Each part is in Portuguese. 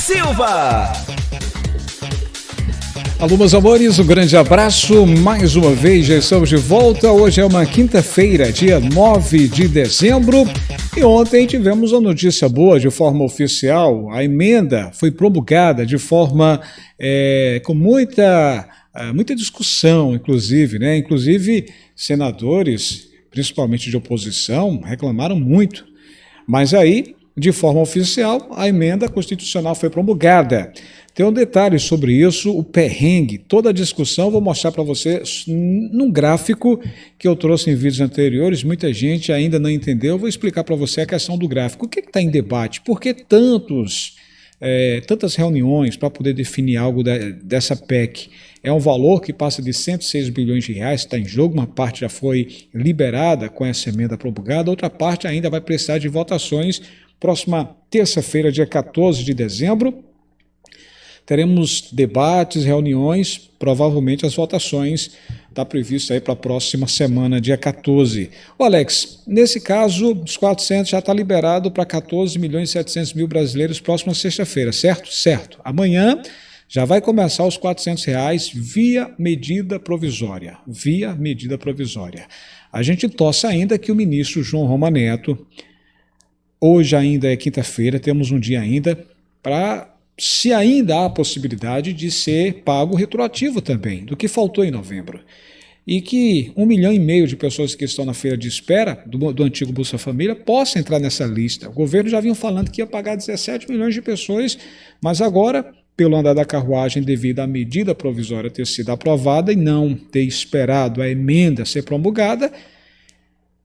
Silva. Alô, meus amores, um grande abraço. Mais uma vez, já estamos de volta. Hoje é uma quinta-feira, dia 9 de dezembro. E ontem tivemos uma notícia boa de forma oficial. A emenda foi promulgada de forma com muita discussão, inclusive, né? Inclusive, senadores, principalmente de oposição, reclamaram muito. Mas aí, de forma oficial, a emenda constitucional foi promulgada. Tem um detalhe sobre isso, o perrengue, toda a discussão, vou mostrar para você num gráfico que eu trouxe em vídeos anteriores, muita gente ainda não entendeu, eu vou explicar para você a questão do gráfico. O que está em debate? Por que tantas reuniões para poder definir algo dessa PEC? É um valor que passa de 106 bilhões de reais, está em jogo, uma parte já foi liberada com essa emenda promulgada, outra parte ainda vai precisar de votações. Próxima terça-feira, dia 14 de dezembro, teremos debates, reuniões, provavelmente as votações está previsto aí para a próxima semana, dia 14. Ô Alex, nesse caso, os 400 já está liberado para 14 milhões e 700 mil brasileiros próxima sexta-feira, certo? Certo. Amanhã já vai começar os R$400 via medida provisória. Via medida provisória. A gente torce ainda que o ministro João Roma Neto, hoje ainda é quinta-feira, temos um dia ainda, para se ainda há a possibilidade de ser pago retroativo também, do que faltou em novembro. E que 1,5 milhão de pessoas que estão na fila de espera do antigo Bolsa Família possam entrar nessa lista. O governo já vinha falando que ia pagar 17 milhões de pessoas, mas agora, pelo andar da carruagem, devido à medida provisória ter sido aprovada e não ter esperado a emenda ser promulgada,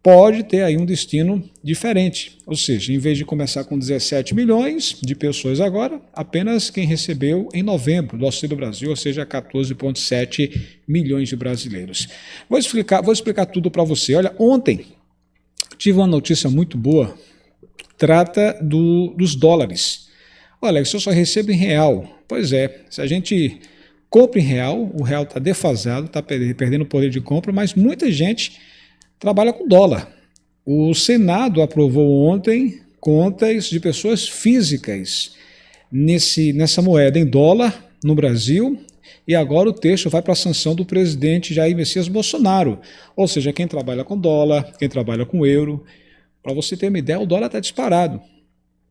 pode ter aí um destino diferente, ou seja, em vez de começar com 17 milhões de pessoas agora, apenas quem recebeu em novembro do Auxílio Brasil, ou seja, 14,7 milhões de brasileiros. Vou explicar tudo para você. Olha, ontem tive uma notícia muito boa, trata dos dólares. Olha, se eu só recebo em real, pois é, se a gente compra em real, o real está defasado, está perdendo o poder de compra, mas muita gente trabalha com dólar. O Senado aprovou ontem contas de pessoas físicas nessa moeda em dólar no Brasil e agora o texto vai para a sanção do presidente Jair Messias Bolsonaro. Ou seja, quem trabalha com dólar, quem trabalha com euro, para você ter uma ideia, o dólar está disparado.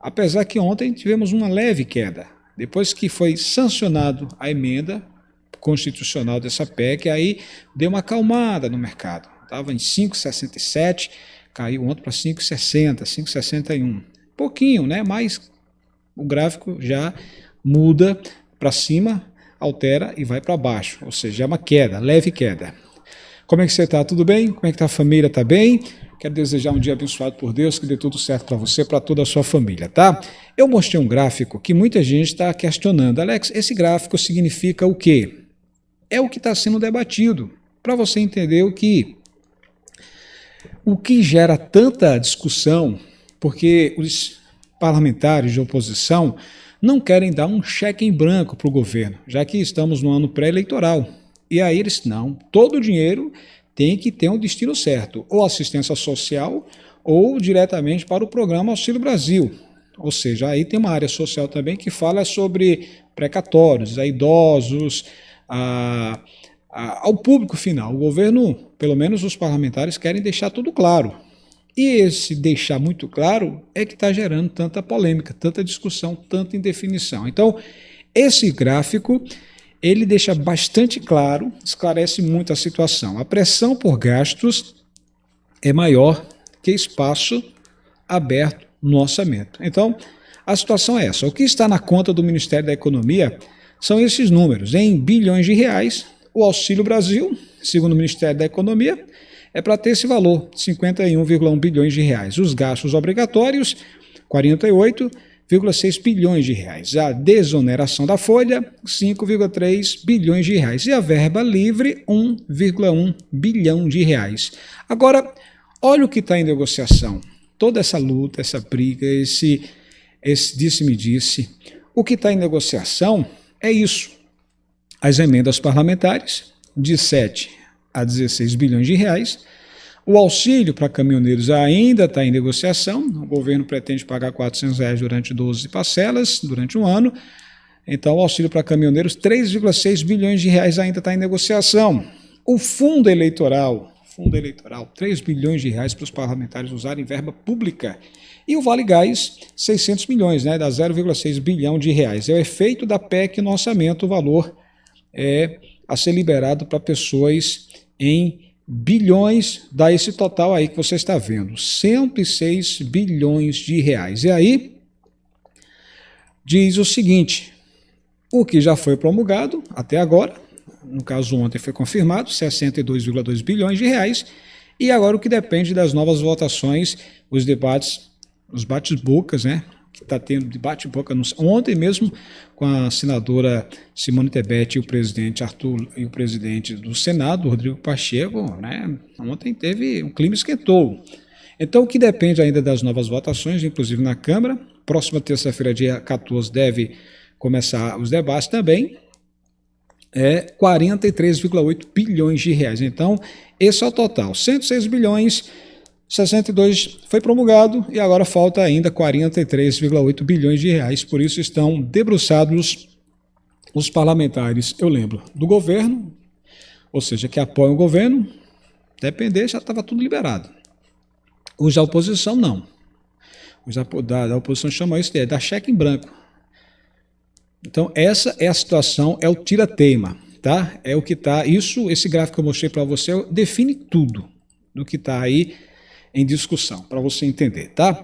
Apesar que ontem tivemos uma leve queda. Depois que foi sancionado a emenda constitucional dessa PEC, aí deu uma acalmada no mercado. Estava em 5,67, caiu ontem para 5,60, 5,61. Pouquinho, né? Mas o gráfico já muda para cima, altera e vai para baixo. Ou seja, é uma queda, leve queda. Como é que você está? Tudo bem? Como é que está a família? Está bem? Quero desejar um dia abençoado por Deus, que dê tudo certo para você, para toda a sua família, tá? Eu mostrei um gráfico que muita gente está questionando. Alex, esse gráfico significa o quê? É o que está sendo debatido. Para você entender o que gera tanta discussão, porque os parlamentares de oposição não querem dar um cheque em branco para o governo, já que estamos no ano pré-eleitoral. E aí eles, não, todo o dinheiro tem que ter um destino certo, ou assistência social, ou diretamente para o programa Auxílio Brasil. Ou seja, aí tem uma área social também que fala sobre precatórios, a idosos, ao público final. O governo, pelo menos os parlamentares, querem deixar tudo claro. E esse deixar muito claro é que está gerando tanta polêmica, tanta discussão, tanta indefinição. Então, esse gráfico, ele deixa bastante claro, esclarece muito a situação. A pressão por gastos é maior que espaço aberto no orçamento. Então, a situação é essa. O que está na conta do Ministério da Economia são esses números, em bilhões de reais. O Auxílio Brasil, segundo o Ministério da Economia, é para ter esse valor, 51,1 bilhões de reais. Os gastos obrigatórios, 48,6 bilhões de reais. A desoneração da folha, 5,3 bilhões de reais. E a verba livre, 1,1 bilhão de reais. Agora, olha o que está em negociação. Toda essa luta, essa briga, esse disse-me-disse. O que está em negociação é isso. As emendas parlamentares, de 7 a 16 bilhões de reais, O auxílio para caminhoneiros ainda está em negociação. O governo pretende pagar R$ 400 durante 12 parcelas, durante um ano. Então, o auxílio para caminhoneiros, R$ 3,6 bilhões ainda está em negociação. O fundo eleitoral, R$ 3 bilhões para os parlamentares usarem verba pública. E o Vale Gás, 600 milhões, né, dá R$ 0,6 bilhão. É o efeito da PEC no orçamento, o valor a ser liberado para pessoas em bilhões, dá esse total aí que você está vendo, R$ 106 bilhões. E aí, diz o seguinte, o que já foi promulgado até agora, no caso ontem foi confirmado, R$ 62,2 bilhões, e agora o que depende das novas votações, os debates, os bate-bocas, né? Que está tendo debate boca ontem mesmo com a senadora Simone Tebet e o presidente do Senado, Rodrigo Pacheco, né? Ontem teve um clima esquentou. Então o que depende ainda das novas votações, inclusive na Câmara, próxima terça-feira, dia 14, deve começar os debates também, R$ 43,8 bilhões. Então esse é o total, 106 bilhões, 62 foi promulgado e agora falta ainda 43,8 bilhões de reais, por isso estão debruçados os parlamentares, eu lembro, do governo, ou seja, que apoiam o governo, depender já estava tudo liberado. Os da oposição não. Os da oposição chamam isso de dar cheque em branco. Então essa é a situação, é o tira-teima, tá? É o que está, esse gráfico que eu mostrei para você define tudo do que está aí em discussão, para você entender, tá?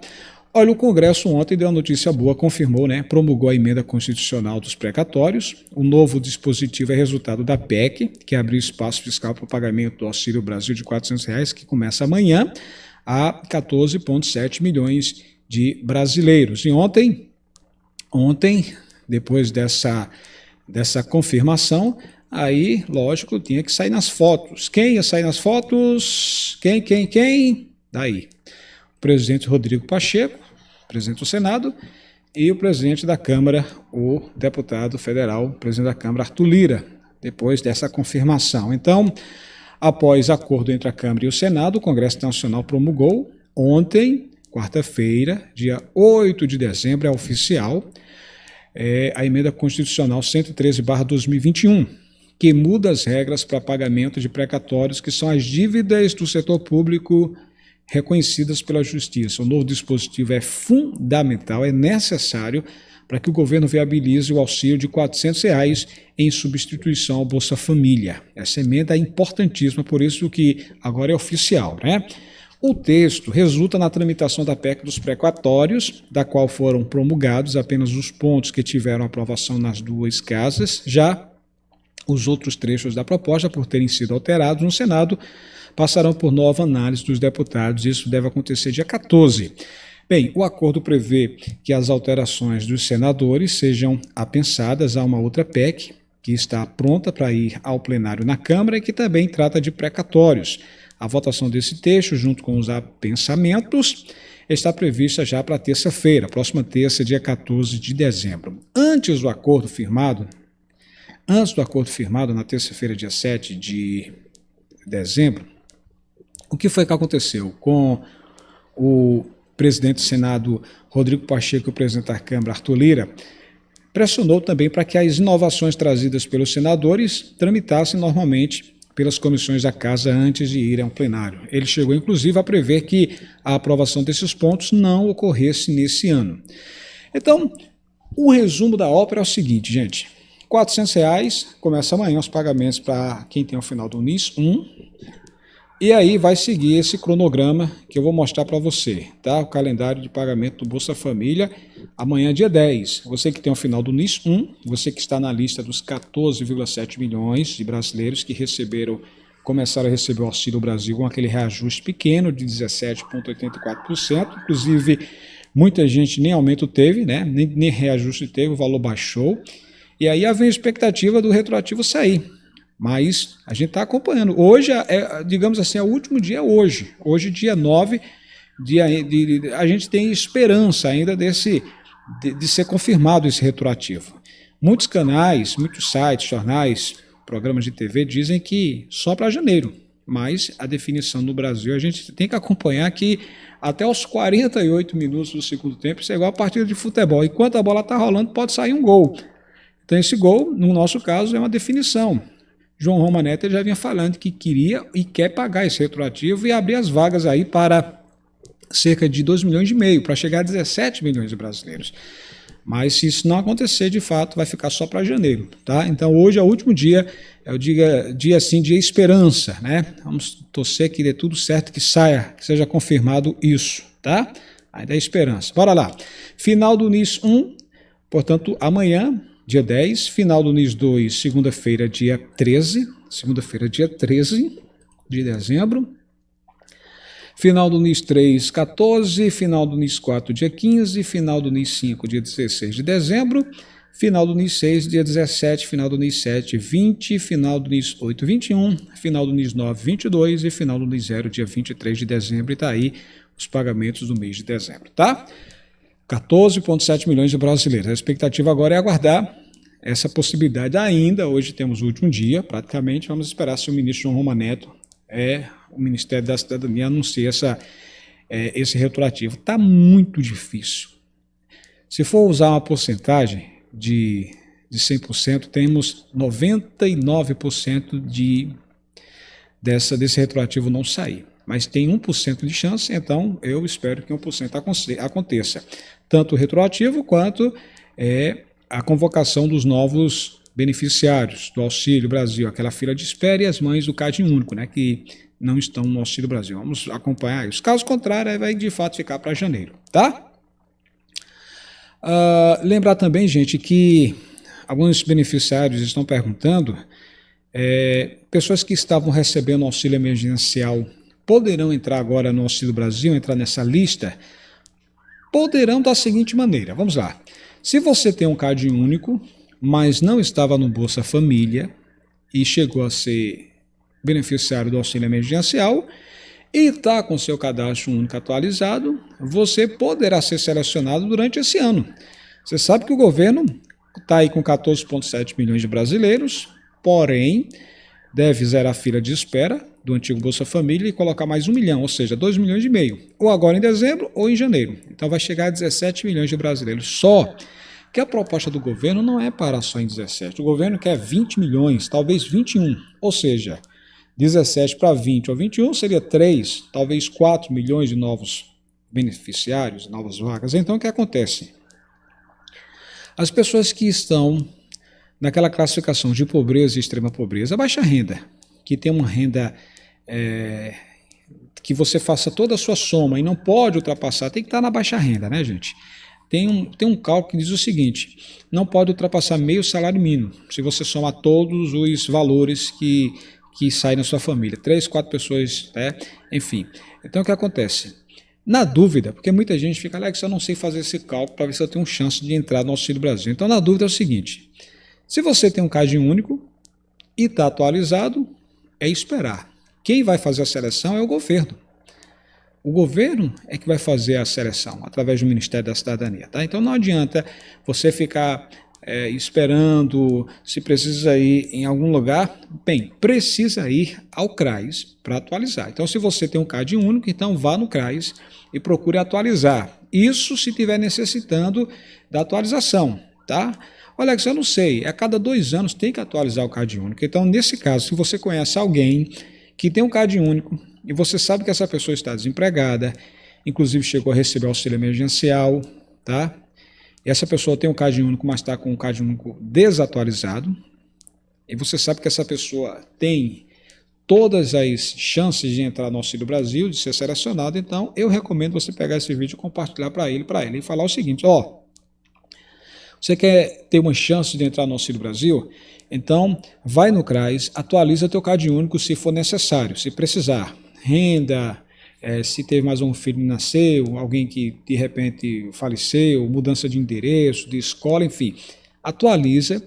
Olha, o Congresso ontem deu uma notícia boa, confirmou, né? Promulgou a emenda constitucional dos precatórios. O novo dispositivo é resultado da PEC, que abriu espaço fiscal para o pagamento do Auxílio Brasil de R$ 400, que começa amanhã, a 14,7 milhões de brasileiros. E ontem, depois dessa confirmação, aí, lógico, tinha que sair nas fotos. Quem ia sair nas fotos? Quem? Daí, o presidente Rodrigo Pacheco, presidente do Senado, e o presidente da Câmara, o deputado federal, presidente da Câmara, Arthur Lira, depois dessa confirmação. Então, após acordo entre a Câmara e o Senado, o Congresso Nacional promulgou ontem, quarta-feira, dia 8 de dezembro, é oficial, a emenda constitucional 113/2021, que muda as regras para pagamento de precatórios, que são as dívidas do setor público reconhecidas pela Justiça. O novo dispositivo é fundamental, é necessário para que o governo viabilize o auxílio de R$ 400 em substituição ao Bolsa Família. Essa emenda é importantíssima, por isso que agora é oficial, né? O texto resulta na tramitação da PEC dos precatórios, da qual foram promulgados apenas os pontos que tiveram aprovação nas duas casas. Já os outros trechos da proposta, por terem sido alterados no Senado, passarão por nova análise dos deputados. Isso deve acontecer dia 14. Bem, o acordo prevê que as alterações dos senadores sejam apensadas a uma outra PEC, que está pronta para ir ao plenário na Câmara e que também trata de precatórios. A votação desse texto, junto com os apensamentos, está prevista já para terça-feira, próxima terça, dia 14 de dezembro. Antes do acordo firmado na terça-feira, dia 7 de dezembro, o que foi que aconteceu com o presidente do Senado, Rodrigo Pacheco, e o presidente da Câmara, Arthur Lira? Pressionou também para que as inovações trazidas pelos senadores tramitassem normalmente pelas comissões da Casa antes de irem ao plenário. Ele chegou, inclusive, a prever que a aprovação desses pontos não ocorresse nesse ano. Então, o resumo da ópera é o seguinte, gente. R$ 400, começa amanhã os pagamentos para quem tem o final do NIS 1, e aí vai seguir esse cronograma que eu vou mostrar para você, tá? O calendário de pagamento do Bolsa Família, amanhã dia 10. Você que tem o final do NIS 1, você que está na lista dos 14,7 milhões de brasileiros que começaram a receber o Auxílio Brasil com aquele reajuste pequeno de 17,84%, inclusive muita gente nem aumento teve, né? Nem reajuste teve, o valor baixou, e aí vem a expectativa do retroativo sair. Mas a gente está acompanhando. Hoje, digamos assim, o último dia é hoje. Hoje, dia 9, a gente tem esperança ainda de ser confirmado esse retroativo. Muitos canais, muitos sites, jornais, programas de TV dizem que só para janeiro. mas a definição no Brasil, a gente tem que acompanhar que até os 48 minutos do segundo tempo, isso é igual a partida de futebol. Enquanto a bola está rolando, pode sair um gol. Então esse gol, no nosso caso, é uma definição. João Roma Neto já vinha falando que queria e quer pagar esse retroativo e abrir as vagas aí para cerca de 2,5 milhões, para chegar a 17 milhões de brasileiros. Mas se isso não acontecer, de fato, vai ficar só para janeiro, tá? Então hoje é o último dia, é o dia assim, de esperança, né? Vamos torcer que dê tudo certo, que saia, que seja confirmado isso, tá? Ainda é esperança. Bora lá. Final do NIS 1, portanto, amanhã, dia 10, final do NIS 2, segunda-feira, dia 13 de dezembro. Final do NIS 3, 14, final do NIS 4, dia 15, final do NIS 5, dia 16 de dezembro, final do NIS 6, dia 17, final do NIS 7, 20, final do NIS 8, 21, final do NIS 9, 22 e final do NIS 0, dia 23 de dezembro, e está aí os pagamentos do mês de dezembro, tá? 14,7 milhões de brasileiros. A expectativa agora é aguardar essa possibilidade ainda. Hoje temos o último dia, praticamente. Vamos esperar se o ministro João Roma Neto, o Ministério da Cidadania, anuncia esse retroativo. Está muito difícil. Se for usar uma porcentagem de 100%, temos 99% desse retroativo não sair. Mas tem 1% de chance, então eu espero que 1% aconteça. Tanto o retroativo quanto a convocação dos novos beneficiários do Auxílio Brasil, aquela fila de espera, e as mães do Cadinho Único, né, que não estão no Auxílio Brasil. Vamos acompanhar isso. Caso contrário, vai de fato ficar para janeiro, tá? Lembrar também, gente, que alguns beneficiários estão perguntando, pessoas que estavam recebendo auxílio emergencial poderão entrar agora no Auxílio Brasil, entrar nessa lista? Poderão da seguinte maneira, vamos lá. Se você tem um Cadinho Único, mas não estava no Bolsa Família e chegou a ser beneficiário do auxílio emergencial e está com seu cadastro único atualizado, você poderá ser selecionado durante esse ano. Você sabe que o governo está aí com 14,7 milhões de brasileiros, porém deve zerar a fila de espera do antigo Bolsa Família e colocar mais 1 milhão, ou seja, 2,5 milhões, ou agora em dezembro ou em janeiro. Então vai chegar a 17 milhões de brasileiros. Só que a proposta do governo não é parar só em 17. O governo quer 20 milhões, talvez 21, ou seja, 17 para 20 ou 21 seria 3, talvez 4 milhões de novos beneficiários, novas vagas. Então o que acontece? As pessoas que estão naquela classificação de pobreza e extrema pobreza, baixa renda, que tem uma renda que você faça toda a sua soma e não pode ultrapassar, tem que estar na baixa renda, né, gente? Tem um cálculo que diz o seguinte, não pode ultrapassar meio salário mínimo, se você somar todos os valores que saem na sua família, 3, 4 pessoas, né? Enfim. Então o que acontece? Na dúvida, porque muita gente fica, Alex, eu não sei fazer esse cálculo para ver se eu tenho chance de entrar no Auxílio Brasil. Então na dúvida é o seguinte, se você tem um Cadinho Único e está atualizado, é esperar. Quem vai fazer a seleção é o governo. O governo é que vai fazer a seleção, através do Ministério da Cidadania. Tá? Então não adianta você ficar esperando, se precisa ir em algum lugar, bem, precisa ir ao CRAS para atualizar. Então se você tem um Cadinho Único, então vá no CRAS e procure atualizar. Isso se estiver necessitando da atualização, tá? Olha, eu não sei, a cada 2 anos tem que atualizar o Cadinho Único. Então, nesse caso, se você conhece alguém que tem um Cadinho Único e você sabe que essa pessoa está desempregada, inclusive chegou a receber auxílio emergencial, tá? E essa pessoa tem um Cadinho Único, mas está com o Cadinho Único desatualizado, e você sabe que essa pessoa tem todas as chances de entrar no Auxílio Brasil, de ser selecionado, então eu recomendo você pegar esse vídeo e compartilhar para ele e falar o seguinte, você quer ter uma chance de entrar no Auxílio Brasil? Então, vai no CRAS, atualiza teu Cadinho Único se for necessário, se precisar. Renda, se teve mais um filho que nasceu, alguém que de repente faleceu, mudança de endereço, de escola, enfim. Atualiza,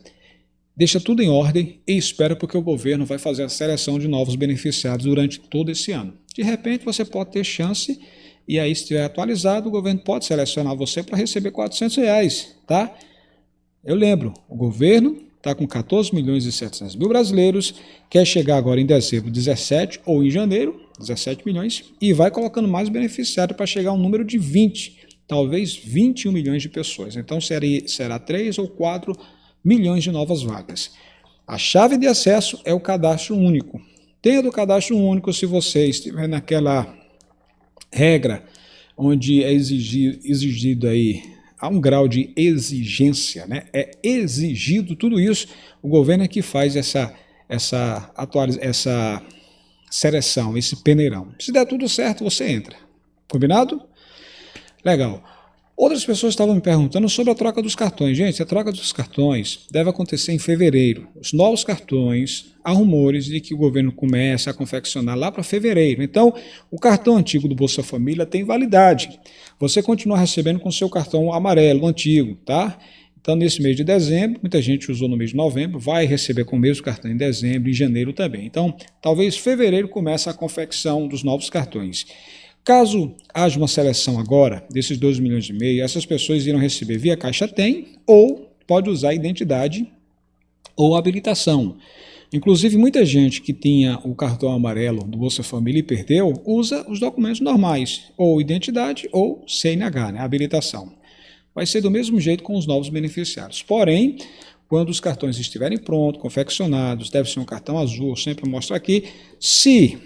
deixa tudo em ordem e espera porque o governo vai fazer a seleção de novos beneficiários durante todo esse ano. De repente, você pode ter chance e aí, se estiver atualizado, o governo pode selecionar você para receber R$400, tá? Eu lembro, o governo está com 14 milhões e 700 mil brasileiros, quer chegar agora em dezembro 17 ou em janeiro 17 milhões e vai colocando mais beneficiários para chegar a um número de 20, talvez 21 milhões de pessoas. Então será 3 ou 4 milhões de novas vagas. A chave de acesso é o cadastro único. Tendo o cadastro único, se você estiver naquela regra onde é exigido aí, há um grau de exigência, né? É exigido tudo isso, o governo é que faz essa seleção, esse peneirão. Se der tudo certo, você entra. Combinado? Legal. Outras pessoas estavam me perguntando sobre a troca dos cartões. Gente, a troca dos cartões deve acontecer em fevereiro. Os novos cartões, há rumores de que o governo começa a confeccionar lá para fevereiro. Então, o cartão antigo do Bolsa Família tem validade. Você continua recebendo com o seu cartão amarelo, antigo, tá? Então, nesse mês de dezembro, muita gente usou no mês de novembro, vai receber com o mesmo cartão em dezembro e janeiro também. Então, talvez fevereiro comece a confecção dos novos cartões. Caso haja uma seleção agora, desses 2 milhões e meio, essas pessoas irão receber via Caixa Tem ou pode usar identidade ou habilitação. Inclusive, muita gente que tinha o cartão amarelo do Bolsa Família e perdeu, usa os documentos normais, ou identidade ou CNH, né, habilitação. Vai ser do mesmo jeito com os novos beneficiários. Porém, quando os cartões estiverem prontos, confeccionados, deve ser um cartão azul, eu sempre mostro aqui, se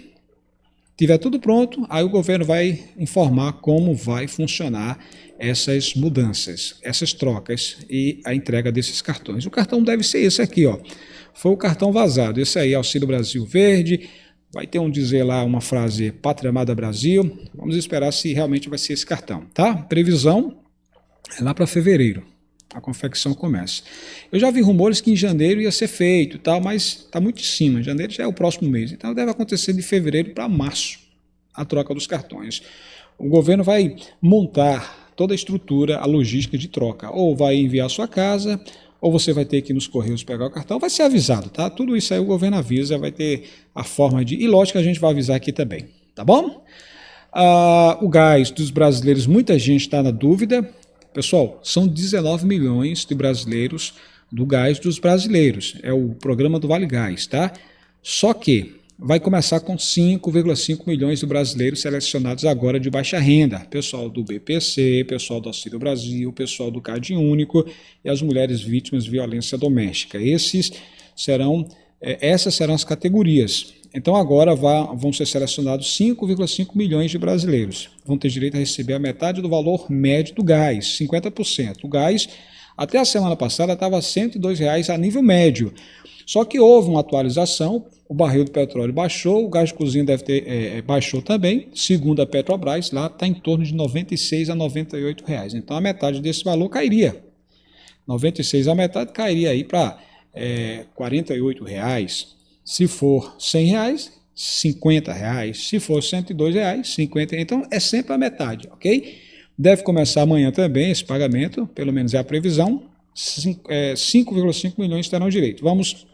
tiver tudo pronto, aí o governo vai informar como vai funcionar essas mudanças, essas trocas e a entrega desses cartões. O cartão deve ser esse aqui, ó. Foi o cartão vazado, esse aí, Auxílio Brasil Verde, vai ter dizer lá uma frase Pátria Amada Brasil. Vamos esperar se realmente vai ser esse cartão, tá? Previsão é lá para fevereiro. A confecção começa. Eu já vi rumores que em janeiro ia ser feito, tal, mas está muito em cima. Janeiro já é o próximo mês. Então deve acontecer de fevereiro para março a troca dos cartões. O governo vai montar toda a estrutura, a logística de troca. Ou vai enviar a sua casa, ou você vai ter que ir nos Correios pegar o cartão. Vai ser avisado, tá? Tudo isso aí o governo avisa, vai ter a forma de... E lógico que a gente vai avisar aqui também, tá bom? O gás dos brasileiros, muita gente está na dúvida. Pessoal, são 19 milhões de brasileiros do gás dos brasileiros. É o programa do Vale Gás, tá? Só que vai começar com 5,5 milhões de brasileiros selecionados agora de baixa renda. Pessoal do BPC, pessoal do Auxílio Brasil, pessoal do Cade Único e as mulheres vítimas de violência doméstica. Essas serão as categorias. Então agora vão ser selecionados 5,5 milhões de brasileiros. Vão ter direito a receber a metade do valor médio do gás, 50%. O gás, até a semana passada, estava R$ 102 a nível médio. Só que houve uma atualização, o barril do petróleo baixou, o gás de cozinha baixou também. Segundo a Petrobras, lá está em torno de R$ 96 a R$ 98. Então a metade desse valor cairia. 96 a metade cairia aí para R$ 48. Se for R$ 100, R$ 50. Se for R$ 102, R$ 50. Então, é sempre a metade, ok? Deve começar amanhã também esse pagamento, pelo menos é a previsão. 5,5 milhões terão direito. Vamos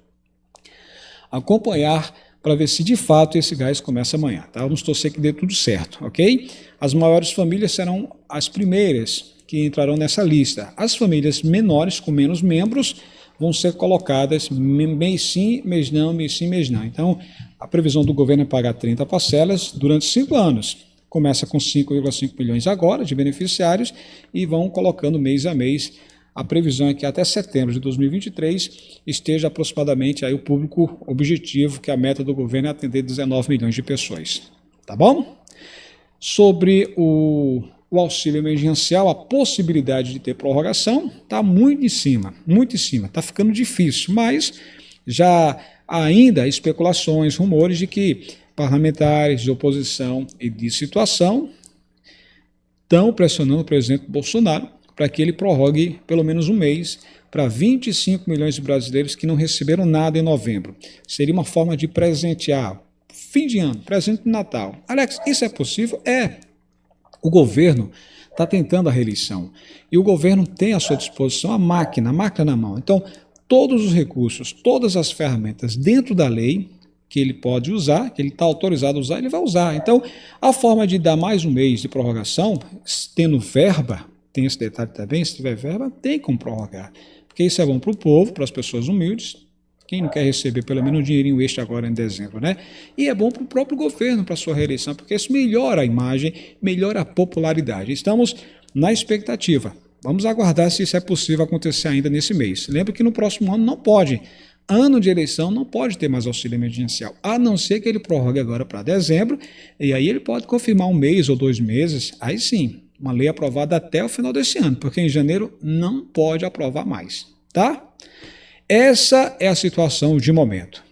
acompanhar para ver se de fato esse gás começa amanhã, tá? Vamos torcer que dê tudo certo, ok? As maiores famílias serão as primeiras que entrarão nessa lista. As famílias menores, com menos membros, vão ser colocadas mês sim, mês não, mês sim, mês não. Então, a previsão do governo é pagar 30 parcelas durante 5 anos. Começa com 5,5 milhões agora de beneficiários e vão colocando mês a mês. A previsão é que até setembro de 2023 esteja aproximadamente aí o público objetivo, que a meta do governo é atender 19 milhões de pessoas. Tá bom? Sobre o auxílio emergencial, a possibilidade de ter prorrogação está muito em cima, está ficando difícil, mas já há ainda especulações, rumores de que parlamentares de oposição e de situação estão pressionando o presidente Bolsonaro para que ele prorrogue pelo menos um mês para 25 milhões de brasileiros que não receberam nada em novembro. Seria uma forma de presentear fim de ano, presente de Natal. Alex, isso é possível? É. O governo está tentando a reeleição e o governo tem à sua disposição a máquina na mão. Então, todos os recursos, todas as ferramentas dentro da lei que ele pode usar, que ele está autorizado a usar, ele vai usar. Então, a forma de dar mais um mês de prorrogação, tendo verba, tem esse detalhe também, se tiver verba, tem como prorrogar. porque isso é bom para o povo, para as pessoas humildes. Quem não quer receber pelo menos um dinheirinho extra agora em dezembro, né? E é bom para o próprio governo, para a sua reeleição, porque isso melhora a imagem, melhora a popularidade. Estamos na expectativa. Vamos aguardar se isso é possível acontecer ainda nesse mês. Lembre que no próximo ano não pode. Ano de eleição não pode ter mais auxílio emergencial, a não ser que ele prorrogue agora para dezembro, e aí ele pode confirmar um mês ou 2 meses, aí sim, uma lei aprovada até o final desse ano, porque em janeiro não pode aprovar mais, tá? Essa é a situação de momento.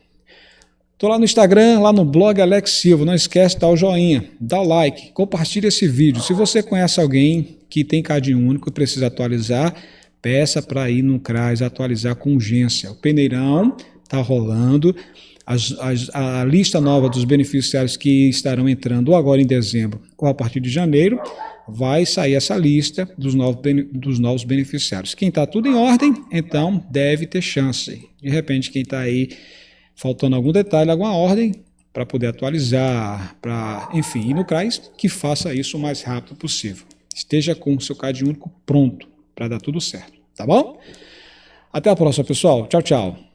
Estou lá no Instagram, lá no blog Alex Silva, não esquece de dar o joinha, dá o like, compartilha esse vídeo. Se você conhece alguém que tem cadinho único e precisa atualizar, peça para ir no CRAS atualizar com urgência. O peneirão está rolando, a lista nova dos beneficiários que estarão entrando agora em dezembro ou a partir de janeiro, vai sair essa lista dos novos beneficiários. Quem está tudo em ordem, então deve ter chance. De repente, quem está aí faltando algum detalhe, alguma ordem, para poder atualizar, para, enfim, ir no CRAS, que faça isso o mais rápido possível. Esteja com o seu cadinho único pronto para dar tudo certo, tá bom? Até a próxima, pessoal. Tchau, tchau.